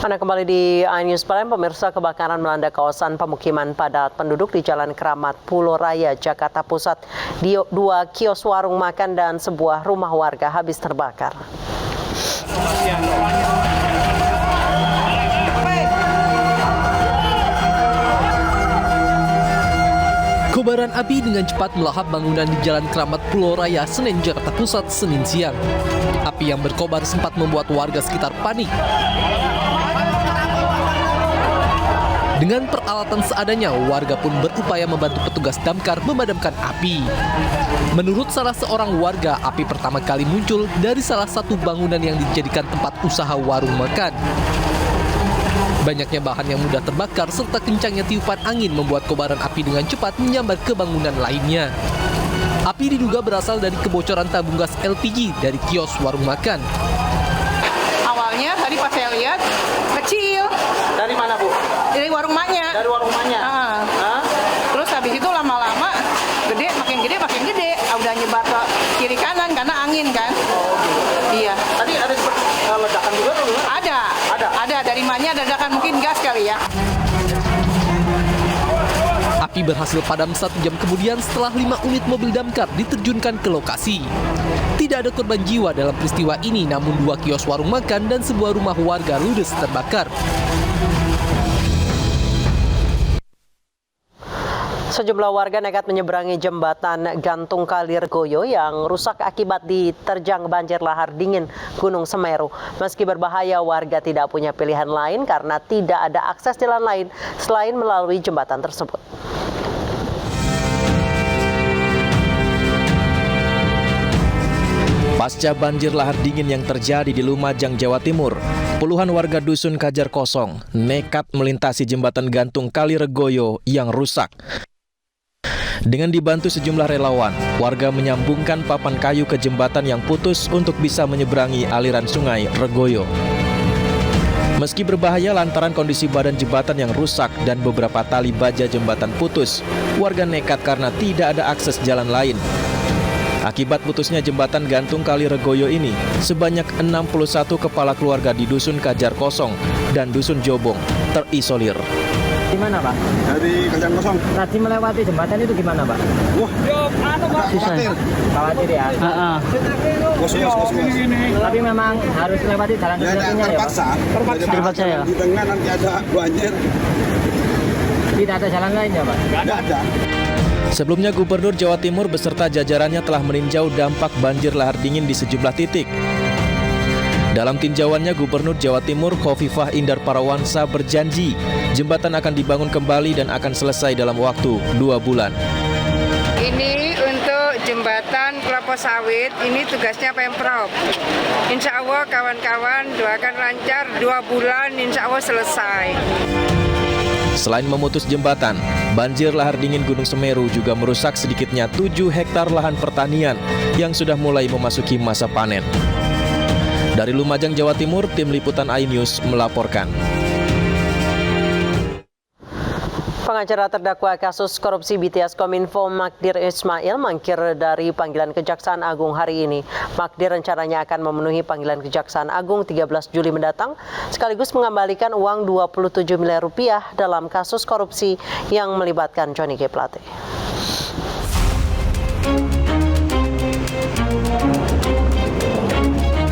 Anda kembali di iNews Prime, pemirsa. Kebakaran melanda kawasan pemukiman padat penduduk di Jalan Keramat, Pulau Raya, Jakarta Pusat. Dua kios warung makan dan sebuah rumah warga habis terbakar. Kobaran api dengan cepat melahap bangunan di Jalan Keramat Pulau Raya, Senen, Jakarta Pusat, Senin siang. Api yang berkobar sempat membuat warga sekitar panik. Dengan peralatan seadanya, warga pun berupaya membantu petugas damkar memadamkan api. Menurut salah seorang warga, api pertama kali muncul dari salah satu bangunan yang dijadikan tempat usaha warung makan. Banyaknya bahan yang mudah terbakar serta kencangnya tiupan angin membuat kobaran api dengan cepat menyambar ke bangunan lainnya. Api diduga berasal dari kebocoran tabung gas LPG dari kios warung makan. Awalnya tadi pas saya lihat kecil. Dari mana, Bu? Dari warung maknya. Dari warung maknya. Terus habis itu lama-lama gede, makin gede. Udah nyebar ke kiri kanan karena angin kan. Oh, gitu. Iya. Tadi ada ledakan juga tuh? Ada. Dari maknya ada ledakan, mungkin gas kali ya. Api berhasil padam 1 jam kemudian setelah 5 unit mobil damkar diterjunkan ke lokasi. Tidak ada korban jiwa dalam peristiwa ini, namun 2 kios warung makan dan sebuah rumah warga ludes terbakar. Sejumlah warga nekat menyeberangi jembatan gantung Kalirgoyo yang rusak akibat diterjang banjir lahar dingin Gunung Semeru. Meski berbahaya, warga tidak punya pilihan lain karena tidak ada akses jalan lain selain melalui jembatan tersebut. Pasca banjir lahar dingin yang terjadi di Lumajang, Jawa Timur, puluhan warga dusun Kajar Kosong nekat melintasi jembatan gantung Kalirgoyo yang rusak. Dengan dibantu sejumlah relawan, warga menyambungkan papan kayu ke jembatan yang putus untuk bisa menyeberangi aliran sungai Regoyo. Meski berbahaya lantaran kondisi badan jembatan yang rusak dan beberapa tali baja jembatan putus, warga nekat karena tidak ada akses jalan lain. Akibat putusnya jembatan gantung Kalirgoyo ini, sebanyak 61 kepala keluarga di Dusun Kajar Kosong dan Dusun Jobong terisolir. Di mana, Pak? Dari Kajar Kosong. Tadi melewati jembatan itu gimana, Pak? Wah, susah. Khawatir ya? Kos. Tapi memang harus melewati jalan satu-satunya ya, Pak? Terpaksa ya? Di tengah nanti ada banjir. Tidak ada jalan lain ya, Pak? Tidak ada. Sebelumnya Gubernur Jawa Timur beserta jajarannya telah meninjau dampak banjir lahar dingin di sejumlah titik. Dalam tinjauannya, Gubernur Jawa Timur Khofifah Indar Parawansa berjanji jembatan akan dibangun kembali dan akan selesai dalam waktu 2 bulan. Ini untuk jembatan Kelapa Sawit, ini tugasnya Pemprov. Insya Allah kawan-kawan doakan lancar, 2 bulan insya Allah selesai. Selain memutus jembatan, banjir lahar dingin Gunung Semeru juga merusak sedikitnya 7 hektar lahan pertanian yang sudah mulai memasuki masa panen. Dari Lumajang, Jawa Timur, Tim Liputan iNews melaporkan. Pengacara terdakwa kasus korupsi BTS Kominfo Magdir Ismail mangkir dari panggilan Kejaksaan Agung hari ini. Magdir rencananya akan memenuhi panggilan Kejaksaan Agung 13 Juli mendatang, sekaligus mengembalikan uang 27 miliar rupiah dalam kasus korupsi yang melibatkan Johnny G. Plate.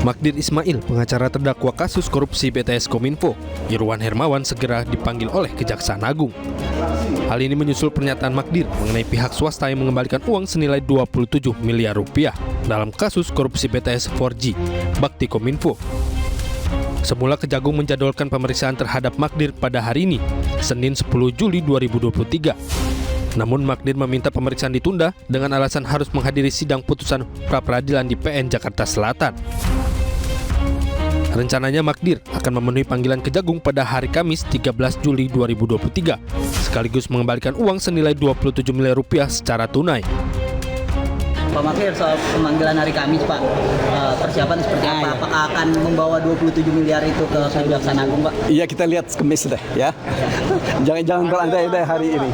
Magdir Ismail, pengacara terdakwa kasus korupsi BTS Kominfo, Irwan Hermawan segera dipanggil oleh Kejaksaan Agung. Hal ini menyusul pernyataan Magdir mengenai pihak swasta yang mengembalikan uang senilai 27 miliar rupiah dalam kasus korupsi BTS 4G Bakti Kominfo. Semula Kejagung menjadwalkan pemeriksaan terhadap Magdir pada hari ini, Senin 10 Juli 2023. Namun Magdir meminta pemeriksaan ditunda dengan alasan harus menghadiri sidang putusan pra-peradilan di PN Jakarta Selatan. Rencananya Magdir akan memenuhi panggilan Kejagung pada hari Kamis 13 Juli 2023, sekaligus mengembalikan uang senilai 27 miliar rupiah secara tunai. Pak Magdir, soal pemanggilan hari Kamis, Pak, persiapan seperti apa? Apakah akan membawa 27 miliar itu ke Kejaksaan Agung, Pak? Iya, kita lihat Kamis deh ya. Jangan berandai-andai hari ini.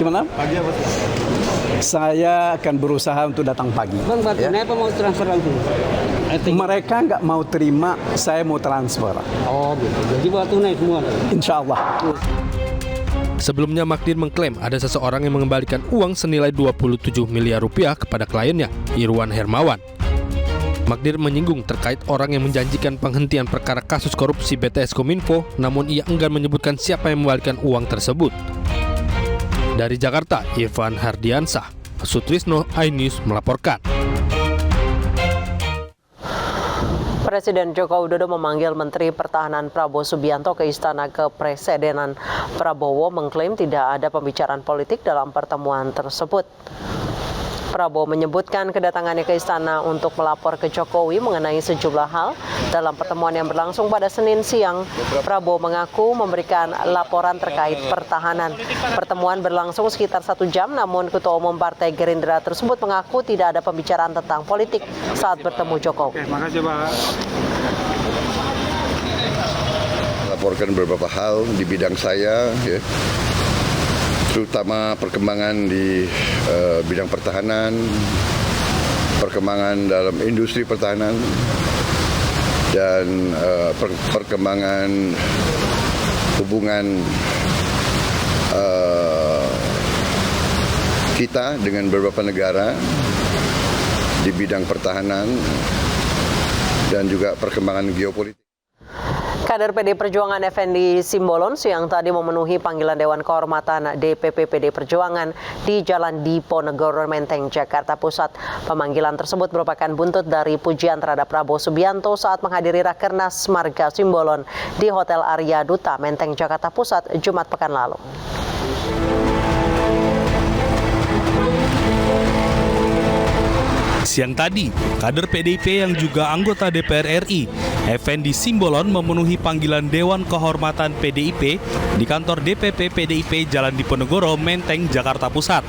Gimana? Pagi apa? Saya akan berusaha untuk datang pagi. Bang, kenapa mau transfer langsung? Mereka nggak mau terima, saya mau transfer. Oh gitu, jadi buat tunai semua? Insya Allah. Sebelumnya Magdir mengklaim ada seseorang yang mengembalikan uang senilai 27 miliar rupiah kepada kliennya, Irwan Hermawan. Magdir menyinggung terkait orang yang menjanjikan penghentian perkara kasus korupsi BTS Kominfo, namun ia enggan menyebutkan siapa yang mengembalikan uang tersebut. Dari Jakarta, Irfan Hardiansah, Sutrisno, iNews melaporkan. Presiden Joko Widodo memanggil Menteri Pertahanan Prabowo Subianto ke Istana Kepresidenan. Prabowo mengklaim tidak ada pembicaraan politik dalam pertemuan tersebut. Prabowo menyebutkan kedatangannya ke istana untuk melapor ke Jokowi mengenai sejumlah hal. Dalam pertemuan yang berlangsung pada Senin siang, Prabowo mengaku memberikan laporan terkait pertahanan. Pertemuan berlangsung sekitar 1 jam, namun Ketua Umum Partai Gerindra tersebut mengaku tidak ada pembicaraan tentang politik saat bertemu Jokowi. Oke, makasih Pak. Laporkan beberapa hal di bidang saya, ya, terutama perkembangan di bidang pertahanan, perkembangan dalam industri pertahanan, dan perkembangan hubungan kita dengan beberapa negara di bidang pertahanan dan juga perkembangan geopolitik. Kader PD Perjuangan Effendi Simbolon siang tadi memenuhi panggilan Dewan Kehormatan DPP PD Perjuangan di Jalan Diponegoro, Menteng, Jakarta Pusat. Pemanggilan tersebut merupakan buntut dari pujian terhadap Prabowo Subianto saat menghadiri Rakernas Marga Simbolon di Hotel Arya Duta, Menteng, Jakarta Pusat, Jumat pekan lalu. Siang tadi, kader PDIP yang juga anggota DPR RI, Effendi Simbolon memenuhi panggilan Dewan Kehormatan PDIP di kantor DPP PDIP Jalan Diponegoro, Menteng, Jakarta Pusat.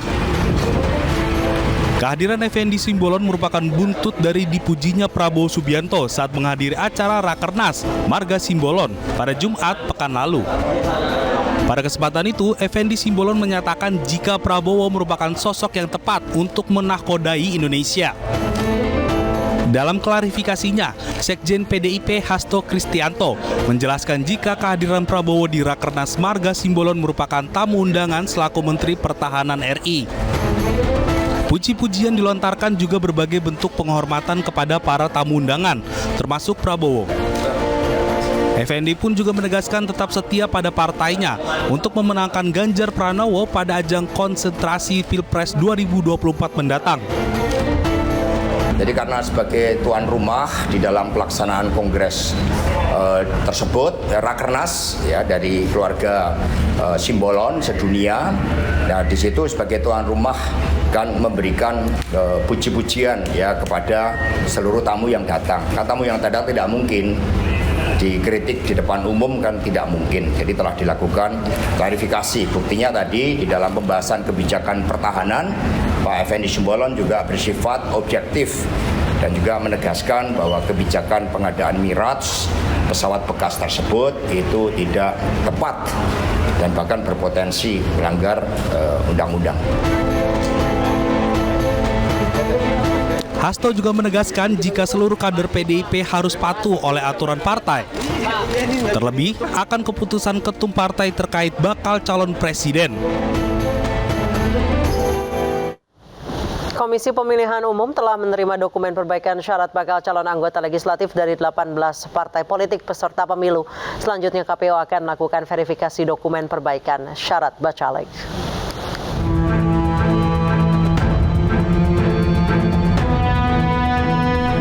Kehadiran Effendi Simbolon merupakan buntut dari dipujinya Prabowo Subianto saat menghadiri acara Rakernas Marga Simbolon pada Jumat pekan lalu. Pada kesempatan itu, Effendi Simbolon menyatakan jika Prabowo merupakan sosok yang tepat untuk menahkodai Indonesia. Dalam klarifikasinya, Sekjen PDIP Hasto Kristianto menjelaskan jika kehadiran Prabowo di Rakernas Marga Simbolon merupakan tamu undangan selaku Menteri Pertahanan RI. Puji-pujian dilontarkan juga berbagai bentuk penghormatan kepada para tamu undangan, termasuk Prabowo. Effendi pun juga menegaskan tetap setia pada partainya untuk memenangkan Ganjar Pranowo pada ajang konsentrasi Pilpres 2024 mendatang. Jadi karena sebagai tuan rumah di dalam pelaksanaan kongres tersebut, Rakernas ya dari keluarga Simbolon sedunia, nah di situ sebagai tuan rumah kan memberikan puji-pujian ya kepada seluruh tamu yang datang. Kan tamu yang datang tidak mungkin dikritik di depan umum, kan tidak mungkin. Jadi telah dilakukan klarifikasi. Buktinya tadi di dalam pembahasan kebijakan pertahanan, Pak Effendi Simbolon juga bersifat objektif dan juga menegaskan bahwa kebijakan pengadaan Miraj pesawat bekas tersebut itu tidak tepat dan bahkan berpotensi melanggar undang-undang. Hasto juga menegaskan jika seluruh kader PDIP harus patuh oleh aturan partai. Terlebih akan keputusan ketum partai terkait bakal calon presiden. Komisi Pemilihan Umum telah menerima dokumen perbaikan syarat bakal calon anggota legislatif dari 18 partai politik peserta pemilu. Selanjutnya KPU akan melakukan verifikasi dokumen perbaikan syarat bacalek.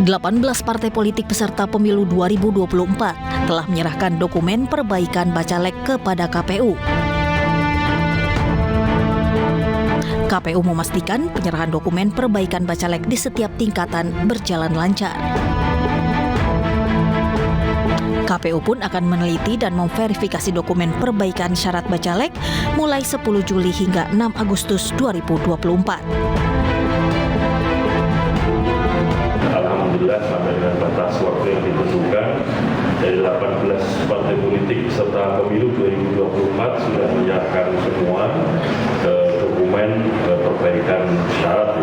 Delapan 18 partai politik peserta pemilu 2024 telah menyerahkan dokumen perbaikan bacalek kepada KPU. KPU memastikan penyerahan dokumen perbaikan bacalek di setiap tingkatan berjalan lancar. KPU pun akan meneliti dan memverifikasi dokumen perbaikan syarat bacalek mulai 10 Juli hingga 6 Agustus 2024. Alhamdulillah sampai dengan batas waktu yang ditentukan dari 18 partai politik peserta pemilu 2024 sudah menyerahkan semua ke dokumen perbaikan syarat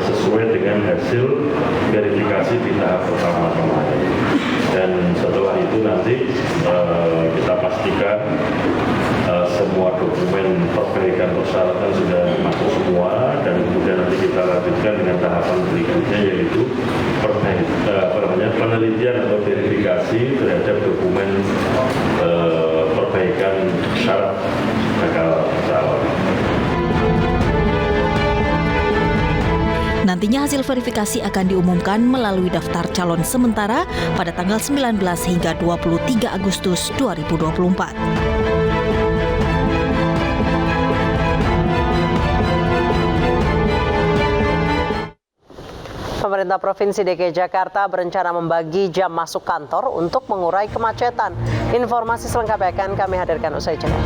sesuai dengan hasil verifikasi di tahap pertama kemarin. Dan setelah itu nanti kita pastikan semua dokumen perbaikan persyaratan sudah masuk semua, dan kemudian nanti kita lanjutkan dengan tahapan berikutnya, yaitu penelitian atau verifikasi terhadap dokumen perbaikan syarat bakal calon. Nantinya hasil verifikasi akan diumumkan melalui daftar calon sementara pada tanggal 19 hingga 23 Agustus 2024. Pemerintah Provinsi DKI Jakarta berencana membagi jam masuk kantor untuk mengurai kemacetan. Informasi selengkapnya akan kami hadirkan usai jeda.